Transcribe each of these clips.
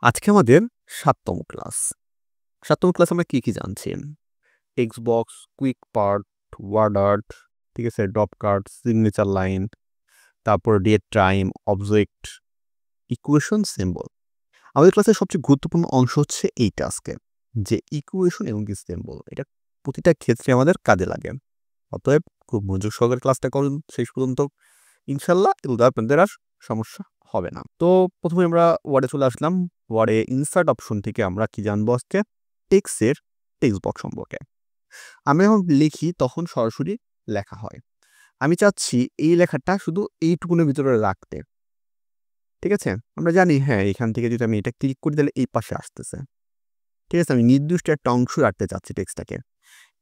আজকে আমাদের ৭তম ক্লাস। ৭তম ক্লাসে আমরা কি জানছি? Text box, quick part, word art, ঠিক আছে? ড্রপ কার্ড, সিগনেচার লাইন, তারপর date time, object, equation, symbol. আমাদের ক্লাসের সবচেয়ে গুরুত্বপূর্ণ অংশ হচ্ছে এইটা আজকে, যে ইকুয়েশন এবং কি সিম্বল। এটা প্রতিটা ক্ষেত্রে আমাদের কাজে লাগে। অতএব খুব মনোযোগ সহকারে ক্লাসটা করুন শেষ পর্যন্ত। ইনশাল্লাহ এগুলো আপনাদের আর সমস্যা হবে না। তো প্রথমে আমরা ওয়ার্ডে চলে আসলাম। ওয়ার্ডে ইনসার্ট অপশন থেকে আমরা কি জানবো আজকে? টেক্সটের টেক্সট বক্স সম্পর্কে। আমি যখন লিখি তখন সরাসরি লেখা হয়। আমি চাচ্ছি এই লেখাটা শুধু এইটুকুনের ভিতরে রাখতে। ঠিক আছে? আমরা জানি হ্যাঁ, এখান থেকে যদি আমি এটা ক্লিক করি তাহলে এই পাশে আসতেছে। ঠিক আছে? আমি নির্দিষ্ট একটা অংশ রাখতে চাচ্ছি টেক্সটটাকে।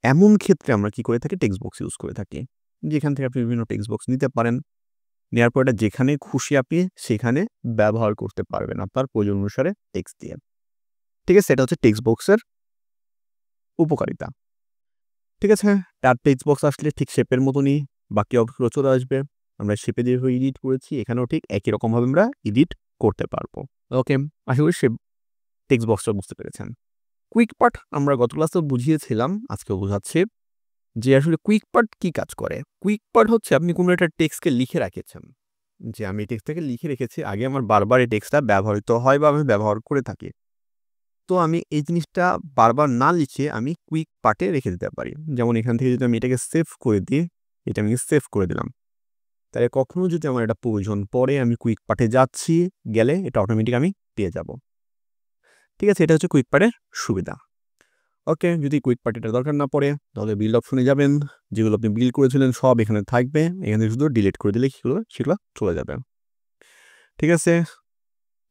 এমন ক্ষেত্রে আমরা কি করে থাকি? টেক্সট বক্স ইউজ করে থাকি। যেখান থেকে আপনি বিভিন্ন টেক্সট বক্স নিতে পারেন। নেয়ার পর এটা যেখানে খুশি আপনি সেখানে ব্যবহার করতে পারবেন আপনার প্রয়োজন অনুসারে টেক্সট দিয়ে। ঠিক আছে? এটা হচ্ছে টেক্সট বক্সের উপকারিতা। ঠিক আছে? তার টেক্সট বক্স আসলে ঠিক শেপের মতনই বাকি অংশগুলো চলে আসবে। আমরা শেপে যেভাবে এডিট করেছি এখানেও ঠিক একই রকমভাবে আমরা এডিট করতে পারবো। ওকে, আশা করি টেক্সট বক্সটা বুঝতে পেরেছেন। কুইক পার্ট আমরা গত ক্লাসেও বুঝিয়েছিলাম, আজকেও বোঝাচ্ছি যে আসলে কুইক পার্ট কি কাজ করে। কুইক পার্ট হচ্ছে আপনি কোনো একটা টেক্সটকে লিখে রাখেছেন। যে আমি টেক্সটটাকে লিখে রেখেছি, আগে আমার বারবার এই টেক্সটটা ব্যবহৃত হয় বা আমি ব্যবহার করে থাকি। তো আমি এই জিনিসটা বারবার না লিখে আমি কুইক পার্টে রেখে দিতে পারি। যেমন এখান থেকে যদি আমি এটাকে সেভ করে দিই, এটা আমি সেভ করে দিলাম। তাহলে কখনো যদি আমার এটা প্রয়োজন পড়ে আমি কুইক পার্টে যাচ্ছি, গেলে এটা অটোমেটিক আমি পেয়ে যাব। ঠিক আছে? এটা হচ্ছে কুইক পার্টের সুবিধা। ওকে, যদি কুইক পার্ট এটা দরকার না পড়ে তাহলে বিল্ড অপশনে যাবেন। যেগুলো আপনি বিল্ড করেছিলেন সব এখানে থাকবে। এখানে শুধু ডিলিট করে দিলে সেগুলো চলে যাবে। ঠিক আছে?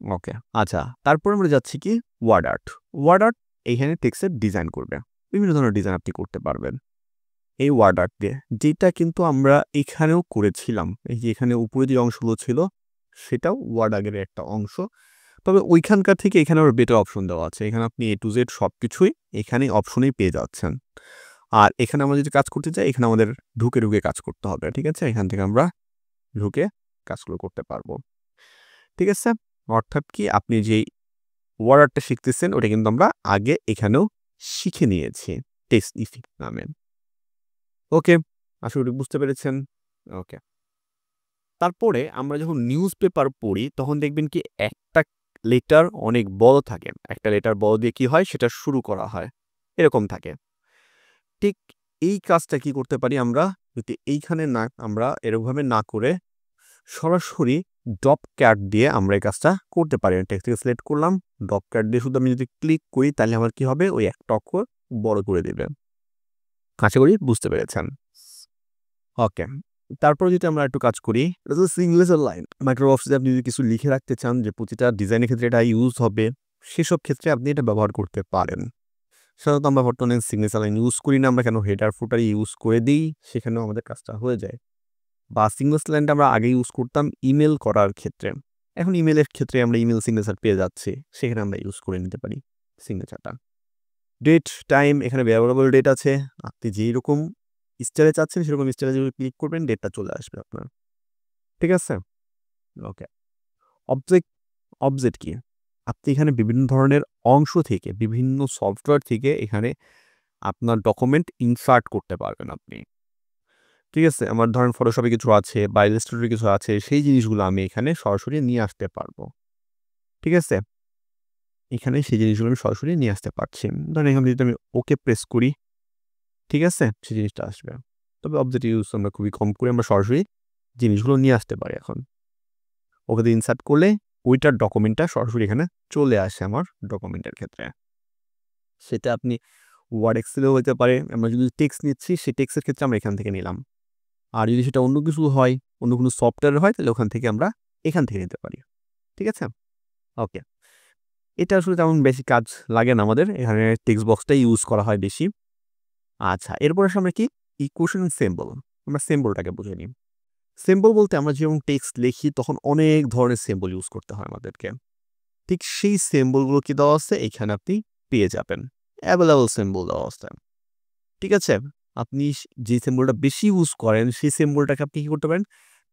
ওকে, আচ্ছা। তারপর আমরা যাচ্ছি কি? Word art. ওয়ার্ড আর্ট এইখানে টেক্সটের ডিজাইন করবে। বিভিন্ন ধরনের ডিজাইন আপনি করতে পারবেন এই ওয়ার্ড আর্ট দিয়ে। যেটা কিন্তু আমরা এখানেও করেছিলাম। এই যে এখানে উপরে যে অংশগুলো ছিল সেটাও ওয়ার্ড আর্টের একটা অংশ। তবে ওইখানকার থেকে এখানে আবার বেটার অপশন দেওয়া আছে। এখানে আপনি A to Z সবকিছুই এখানে অপশনেই পেয়ে যাচ্ছেন। আর এখানে আমরা যদি কাজ করতে চাই এখানে আমাদের ঢুকে কাজ করতে হবে। ঠিক আছে? এখান থেকে আমরা ঢুকে কাজগুলো করতে পারবো। ঠিক আছে? অর্থাৎ কি আপনি যেই ওয়ার্ড আর্টটা শিখতেছেন ওটা কিন্তু আমরা আগে এখানেও শিখে নিয়েছি টেক্সট ইফেক্ট নামে। ওকে, আশা করি বুঝতে পেরেছেন। ওকে, তারপরে আমরা যখন নিউজ পেপার পড়ি তখন দেখবেন কি একটা লেটার অনেক বড় থাকে। একটা লেটার বড় দিয়ে কি হয় সেটা শুরু করা হয়, এরকম থাকে। ঠিক এই কাজটা কি করতে পারি আমরা? যদি এইখানে না আমরা এরকমভাবে না করে সরাসরি ড্রপ ক্যাট দিয়ে আমরা এই কাজটা করতে পারি। টেক্সটকে সিলেক্ট করলাম, ড্রপ ক্যাট দিয়ে শুধু আমি যদি ক্লিক করি তাহলে আমার কি হবে? ওই একটা অক্ষর বড় করে দেবে। আশা করি বুঝতে পেরেছেন। ওকে, তারপর যদি আমরা একটু কাজ করি, এটা হচ্ছে সিগনেচার লাইন। মাইক্রোসফট অফিসে আপনি যদি কিছু লিখে রাখতে চান যে প্রতিটা ডিজাইনের ক্ষেত্রে এটা ইউজ হবে, সেসব ক্ষেত্রে আপনি এটা ব্যবহার করতে পারেন। সাধারণত আমরা বর্তমানে সিগনেচার লাইন ইউজ করি না, আমরা কেন হেডার ফুটার ইউজ করে দিই, সেখানেও আমাদের কাজটা হয়ে যায়। বা সিগনেচার লাইনটা আমরা আগে ইউজ করতাম ইমেল করার ক্ষেত্রে। এখন ইমেলের ক্ষেত্রে আমরা ইমেল সিগনেচার পেয়ে যাচ্ছি, সেখানে আমরা ইউজ করে নিতে পারি সিগনেচারটা। ডেট টাইম, এখানে ভেরিয়েবল ডেট আছে। আপনি যেইরকম স্টাইলে চাচ্ছেন সেরকম স্টাইলে যদি ক্লিক করবেন ডেটটা চলে আসবে আপনার। ঠিক আছে? ওকে। অবজেক্ট অবজেক্ট কি? আপনি এখানে বিভিন্ন ধরনের অংশ থেকে, বিভিন্ন সফটওয়্যার থেকে এখানে আপনার ডকুমেন্ট ইনসার্ট করতে পারবেন আপনি। ঠিক আছে? আমার ধরেন ফটোশপে কিছু আছে বা ইলাস্ট্রেটরে কিছু আছে, সেই জিনিসগুলো আমি এখানে সরাসরি নিয়ে আসতে পারবো। ঠিক আছে? এখানে সেই জিনিসগুলো আমি সরাসরি নিয়ে আসতে পারছি। ধরেন এখানে যদি আমি ওকে প্রেস করি, ঠিক আছে? সেই জিনিসটা আসবে। তবে অবজেক্ট ইউজ আমরা খুবই কম করে আমরা সরাসরি জিনিসগুলো নিয়ে আসতে পারি এখন। ওকে দিয়ে ইনসার্ট করলে ওইটার ডকুমেন্টটা সরাসরি এখানে চলে আসে আমার ডকুমেন্টের ক্ষেত্রে। সেটা আপনি ওয়ার্ড এক্সেলেও হতে পারে। আমরা যদি টেক্সট নিচ্ছি সেই টেক্সটের ক্ষেত্রে আমরা এখান থেকে নিলাম। আর যদি সেটা অন্য কিছু হয়, অন্য কোনো সফটওয়্যার হয় তাহলে ওখান থেকে আমরা এখান থেকে নিতে পারি। ঠিক আছে? ওকে। এটা আসলে তেমন বেশি কাজ লাগে না আমাদের। এখানে টেক্সট বক্সটাই ইউজ করা হয় বেশি। আচ্ছা, এরপর আসে আমরা কি? Equation symbol. আমরা সিম্বলটাকে বুঝে নিই। সিম্বল বলতে আমরা যেমন টেক্সট লিখি তখন অনেক ধরনের সিম্বল ইউজ করতে হয় আমাদেরকে। ঠিক সেই সিম্বলগুলো কি দেওয়া আছে? এখানে আপনি পেয়ে যাবেন। এভেইলেবল সিম্বল দেওয়া আছে। ঠিক আছে? আপনি যে সিম্বলটা বেশি ইউজ করেন সেই সিম্বলটাকে আপনি কি করতে পারেন?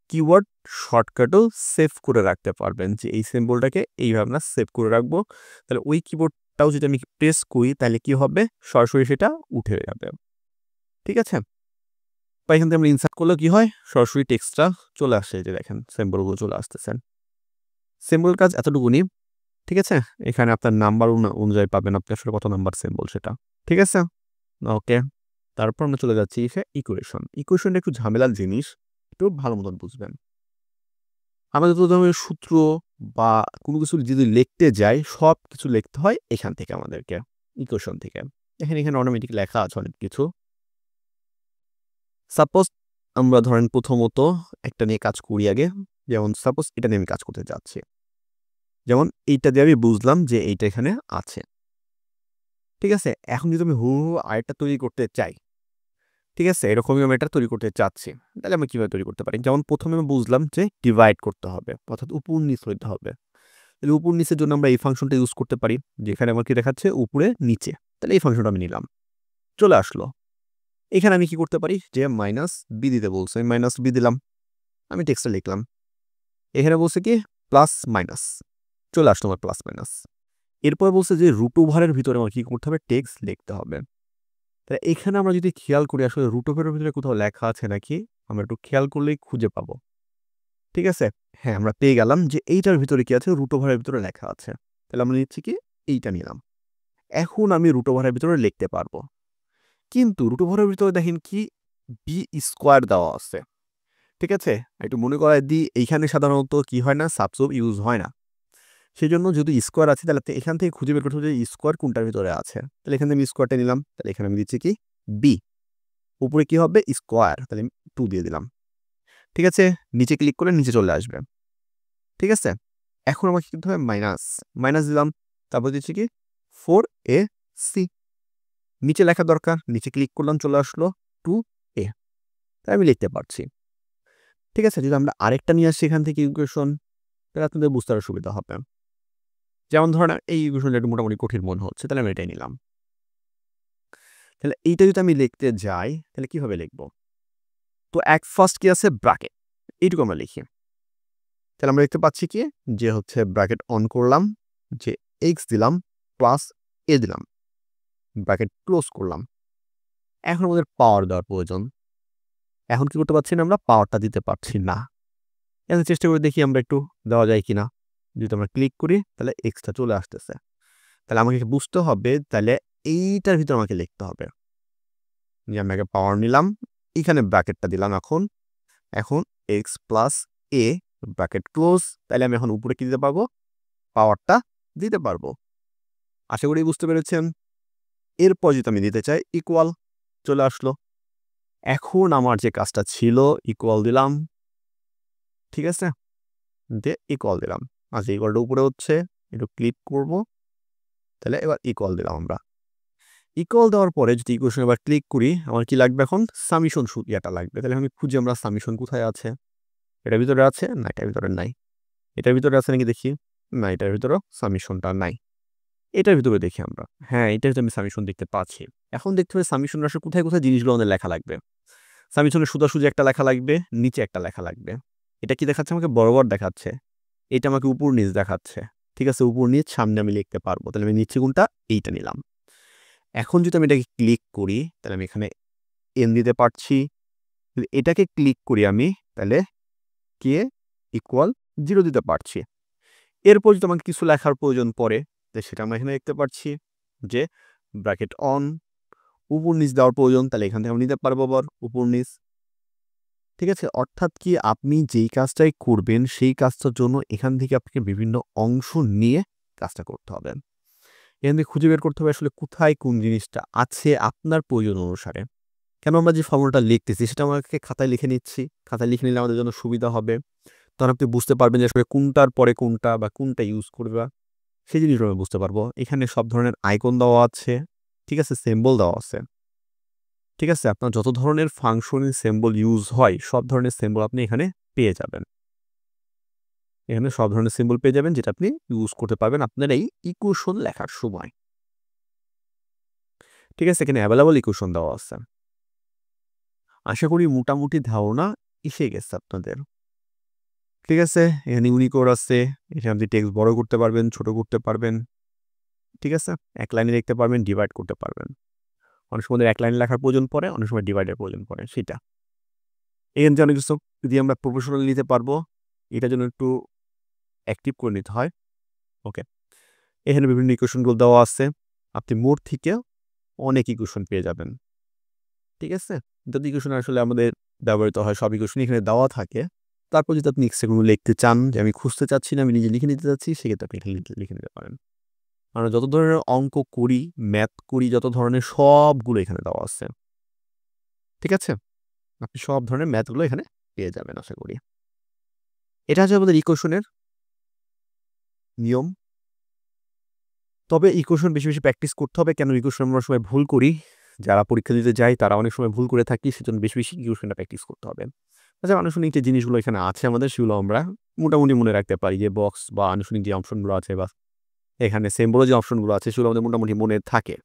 কিওয়ার্ড শর্টকাটও সেভ করে রাখতে পারবেন যে এই সিম্বলটাকে এইভাবে আমরা সেভ করে রাখবো। তাহলে ওই কিবোর্ডটাও যদি আমি প্রেস করি তাহলে কি হবে, সরাসরি সেটা উঠে যাবে। ঠিক আছে, বা এখান থেকে আমরা ইনসার্ট করলেও কি হয়, সরাসরি টেক্সটটা চলে আসে, যে দেখেন সিম্বলগুলো চলে আসতেছেন। সিম্বল কাজ এতটুকুনি। ঠিক আছে, এখানে আপনার নাম্বার অনুযায়ী পাবেন আপনি আসলে কত নাম্বার সিম্বল সেটা। ঠিক আছে, ওকে। তারপর আমরা চলে যাচ্ছি ইকুয়েশন। ইকুয়েশনটা একটু ঝামেলার জিনিস, একটু ভালো মতন বুঝবেন। আমাদের তো ধরনের সূত্র বা কোনো কিছু যদি লিখতে যাই, সব কিছু লিখতে হয় এখান থেকে আমাদেরকে, ইকুয়েশন থেকে। এখানে অটোমেটিক লেখা আছে অনেক কিছু। সাপোজ আমরা ধরেন প্রথমত একটা নিয়ে কাজ করি আগে, যেমন সাপোজ এটা নিয়ে আমি কাজ করতে যাচ্ছি। যেমন এইটা দিয়ে আমি বুঝলাম যে এইটা এখানে আছে। ঠিক আছে, এখন যদি আমি আরেকটা তৈরি করতে চাই, ঠিক আছে, এরকমই আমি এটা তৈরি করতে চাচ্ছি, তাহলে আমি কীভাবে তৈরি করতে পারি? যেমন প্রথমে আমি বুঝলাম যে ডিভাইড করতে হবে, অর্থাৎ উপর নিচ হইতে হবে। তাহলে উপর নিচের জন্য আমরা এই ফাংশনটা ইউজ করতে পারি, যেখানে আমার কি দেখাচ্ছে উপরে নিচে। তাহলে এই ফাংশনটা আমি নিলাম, চলে আসলো। এখানে আমি কি করতে পারি, যে মাইনাস বি দিতে বলছে, আমি মাইনাস বি দিলাম, আমি টেক্সটটা লিখলাম। এখানে বলছে কি প্লাস মাইনাস, চলে আসলো আমার প্লাস মাইনাস। এরপর বলছে যে রুট ওভারের ভিতরে আমার কি করতে হবে, টেক্সট লিখতে হবে। তাহলে এখানে আমরা যদি খেয়াল করি আসলে রুট ওভারের ভিতরে কোথাও লেখা আছে নাকি, আমরা একটু খেয়াল করলেই খুঁজে পাবো। ঠিক আছে, হ্যাঁ, আমরা পেয়ে গেলাম যে এইটার ভিতরে কি আছে, রুট ওভারের ভিতরে লেখা আছে। তাহলে আমরা নিচ্ছি কি, এইটা নিলাম। এখন আমি রুট ওভারের ভিতরে লিখতে পারবো, কিন্তু রুট ওভারের ভিতরে দেখেন কি বি স্কোয়ার দেওয়া আছে। ঠিক আছে, একটু মনে করাই দিই, এইখানে সাধারণত কি হয় না, সাবস্ক্রিপ্ট ইউজ হয় না। সেই জন্য যদি স্কোয়ার আছে তাহলে এখান থেকে খুঁজে বের করতে হবে যে স্কোয়ার কোনটার ভিতরে আছে। তাহলে এখানে আমি স্কোয়ারটা নিলাম, তাহলে এখানে আমি দিচ্ছি কি বি, উপরে কি হবে স্কোয়ার, তাহলে আমি 2 দিয়ে দিলাম। ঠিক আছে, নিচে ক্লিক করে নিচে চলে আসবে। ঠিক আছে, এখন আমাকে কি করতে হবে, মাইনাস মাইনাস দিলাম, তারপর দিচ্ছি কি 4ac, নিচে লেখা দরকার, নিচে ক্লিক করলাম, চলে আসলো 2a, তাই আমি লিখতে পারছি। ঠিক আছে, যদি আমরা আরেকটা নিয়ে আসি এখান থেকে ইকুয়েশন, তাহলে আপনাদের বুঝতে আরো সুবিধা হবে। যেমন ধরেন এই ইকুয়েশনটা একটু মোটামুটি কঠিন মনে হচ্ছে, তাহলে আমি এটাই নিলাম। তাহলে এইটা যদি আমি লিখতে যাই তাহলে কিভাবে লিখবো, তো ফার্স্ট কি আছে, ব্র্যাকেট, এইটুকু আমরা লিখি। তাহলে আমরা দেখতে পাচ্ছি কি যে হচ্ছে ব্র্যাকেট অন করলাম, যে এক্স দিলাম প্লাস এ দিলাম, ব্র্যাকেট ক্লোজ করলাম। এখন আমাদের পাওয়ার দেওয়ার প্রয়োজন। এখন কি করতে পারছি না, আমরা পাওয়ারটা দিতে পারছি না। এখন চেষ্টা করে দেখি আমরা একটু দেওয়া যায় কিনা। যদি আমরা ক্লিক করি তাহলে এক্সটা চলে আসতেছে। তাহলে আমাকে বুঝতে হবে, তাহলে এইটার ভিতরে আমাকে লিখতে হবে যে আমি আগে পাওয়ার নিলাম, এখানে ব্র্যাকেটটা দিলাম। এখন এক্স প্লাস এ, ব্র্যাকেট ক্লোজ। তাহলে আমি এখন উপরে কি দিতে পারবো, পাওয়ারটা দিতে পারবো। আশা করি বুঝতে পেরেছেন। এরপর যদি আমি দিতে চাই ইকুয়াল, চলে আসলো। এখন আমার যে কাজটা ছিল, ইকুয়াল দিলাম। ঠিক আছে, দিয়ে ইকুয়াল দিলাম। আচ্ছা, ইকুয়ালটা উপরে হচ্ছে, একটু ক্লিক করব, তাহলে এবার ইকুয়াল দিলাম আমরা। ইকুয়াল দেওয়ার পরে যদি ইকুয়েশন এবার ক্লিক করি, আমার কি লাগবে এখন, সামিশন ইয়েটা লাগবে। তাহলে আমি খুঁজি আমরা সামিশন কোথায় আছে, এটার ভিতরে আছে না, এটার ভিতরে নাই। এটার ভিতরে আছে নাকি দেখি, না, এটার ভিতরেও সামিশনটা নাই। এটার ভিতরে দেখি আমরা, হ্যাঁ, এটার ভিতরে আমি সামিশন দেখতে পাচ্ছি। এখন দেখতে হবে সামিশন আসলে কোথায় কোথায় জিনিসগুলো আমাদের লেখা লাগবে। সামিশনের সোজাসুজি একটা লেখা লাগবে, নিচে একটা লেখা লাগবে। এটা কি দেখাচ্ছে, আমাকে বরাবর দেখাচ্ছে, এটা আমাকে উপর নিচ দেখাচ্ছে। ঠিক আছে, উপর নিচ সামনে আমি লিখতে পারবো, তাহলে আমি নিচে কোনটা, এইটা নিলাম। এখন যদি আমি এটাকে ক্লিক করি তাহলে আমি এখানে এন দিতে পারছি। যদি এটাকে ক্লিক করি আমি, তাহলে কে ইকুয়াল 0 দিতে পারছি। এরপর যদি আমাকে কিছু লেখার প্রয়োজন পড়ে, তাহলে সেটা আমরা এখানে দেখতে পাচ্ছি যে ব্র্যাকেট অন, উপর নিচ দেওয়ার প্রয়োজন, তাহলে এখান থেকে আমি নিতে পারবো আবার উপর নিচ। ঠিক আছে, অর্থাৎ কি আপনি যেই কাজটাই করবেন সেই কাজটার জন্য এখান থেকে আপনাকে বিভিন্ন অংশ নিয়ে কাজটা করতে হবে। এখান থেকে খুঁজে বের করতে হবে আসলে কোথায় কোন জিনিসটা আছে আপনার প্রয়োজন অনুসারে। কেন আমরা যে ফর্মুলাটা লিখতেছি সেটা আমাকে খাতায় লিখে নিচ্ছি, খাতায় লিখে নিলে আমাদের জন্য সুবিধা হবে। তখন আপনি বুঝতে পারবেন যে আসলে কোনটার পরে কোনটা বা কোনটা ইউজ করবা, সেই জিনিসগুলো আমি বুঝতে পারবো। এখানে সব ধরনের আইকন দেওয়া আছে, ঠিক আছে, সিম্বল দেওয়া আছে। ঠিক আছে, আপনার যত ধরনের ফাংশনে সিম্বল ইউজ হয় সব ধরনের সিম্বল আপনি এখানে পেয়ে যাবেন। এখানে সব ধরনের সিম্বল পেয়ে যাবেন যেটা আপনি ইউজ করতে পারবেন আপনার এই ইকুয়েশন লেখার সময়। ঠিক আছে, এখানে অ্যাভেলেবল ইকুয়েশন দেওয়া আছে। আশা করি মোটামুটি ধারণা এসে গেছে আপনাদের। ঠিক আছে, এখানে ইউনিকোড আছে, এখানে আপনি টেক্সট বড় করতে পারবেন, ছোট করতে পারবেন। ঠিক আছে, এক লাইনে লিখতে পারবেন, ডিভাইড করতে পারবেন। অনেক সময় এক লাইনে লেখার প্রয়োজন পড়ে, অনেক সময় ডিভাইডের প্রয়োজন পড়ে, সেটা এখান থেকে অনেক কিছু যদি আমরা প্রফেশনাল নিতে পারবো, এটার জন্য একটু অ্যাক্টিভ করে নিতে হয়। ওকে, এখানে বিভিন্ন ইকুয়েশনগুলো দেওয়া আছে, আপনি মোট থেকে অনেক ইকুয়েশন পেয়ে যাবেন। ঠিক আছে, যত ইকুয়েশন আসলে আমাদের ব্যবহৃত হয় সব ইকুয়েশন এখানে দেওয়া থাকে। তারপর যদি আপনি এক্সট্রা লিখতে চান, যে আমি খুঁজতে চাচ্ছি না, আমি নিজে লিখে নিতে চাচ্ছি, সেক্ষেত্রে আপনি এখানে লিখে নিতে পারেন। আমরা যত ধরনের অঙ্ক করি, ম্যাথ করি, যত ধরনের সবগুলো এখানে দেওয়া আছে। ঠিক আছে, আপনি সব ধরনের ম্যাথগুলো এখানে পেয়ে যাবেন আশা করি। এটা হচ্ছে আমাদের ইকুয়েশনের নিয়ম। তবে ইকুয়েশন বেশি বেশি প্র্যাকটিস করতে হবে। কেন ইকুয়েশন আমরা সময় ভুল করি, যারা পরীক্ষা দিতে যায় তারা অনেক সময় ভুল করে থাকি, সেজন্য বেশি বেশি ইকুয়েশনটা প্র্যাকটিস করতে হবে। আচ্ছা, আনুষঙ্গিক যে জিনিসগুলো এখানে আছে আমাদের, সেগুলো আমরা মোটামুটি মনে রাখতে পারি, যে বক্স বা আনুষঙ্গিক যে অপশনগুলো আছে বা এখানে সিম্বল যে অপশনগুলো আছে, সেগুলো আমাদের মোটামুটি মনে থাকে।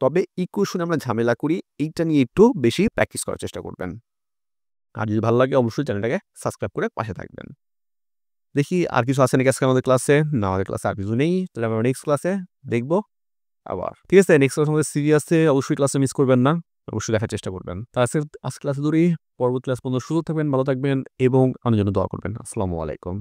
তবে ইকুয়েশনে আমরা ঝামেলা করি, এইটা নিয়ে একটু বেশি প্র্যাকটিস করার চেষ্টা করবেন। আর যদি ভালো লাগে অবশ্যই চ্যানেলটাকে সাবস্ক্রাইব করে পাশে থাকবেন। দেখি আর কিছু আছে নাকি আজকে আমাদের ক্লাসে? না, আমাদের ক্লাসে আর কিছু নেই। তাহলে আমরা নেক্সট ক্লাসে দেখবো আবার। ঠিক আছে, নেক্সট ক্লাস আমাদের সিরি আছে, অবশ্যই ক্লাসে মিস করবেন না, অবশ্যই দেখার চেষ্টা করবেন। তা আজকে ক্লাসে ধরি, পরবর্তী ক্লাস পর্যন্ত সুস্থ থাকবেন, ভালো থাকবেন এবং আমার জন্য দোয়া করবেন। আসসালামু আলাইকুম।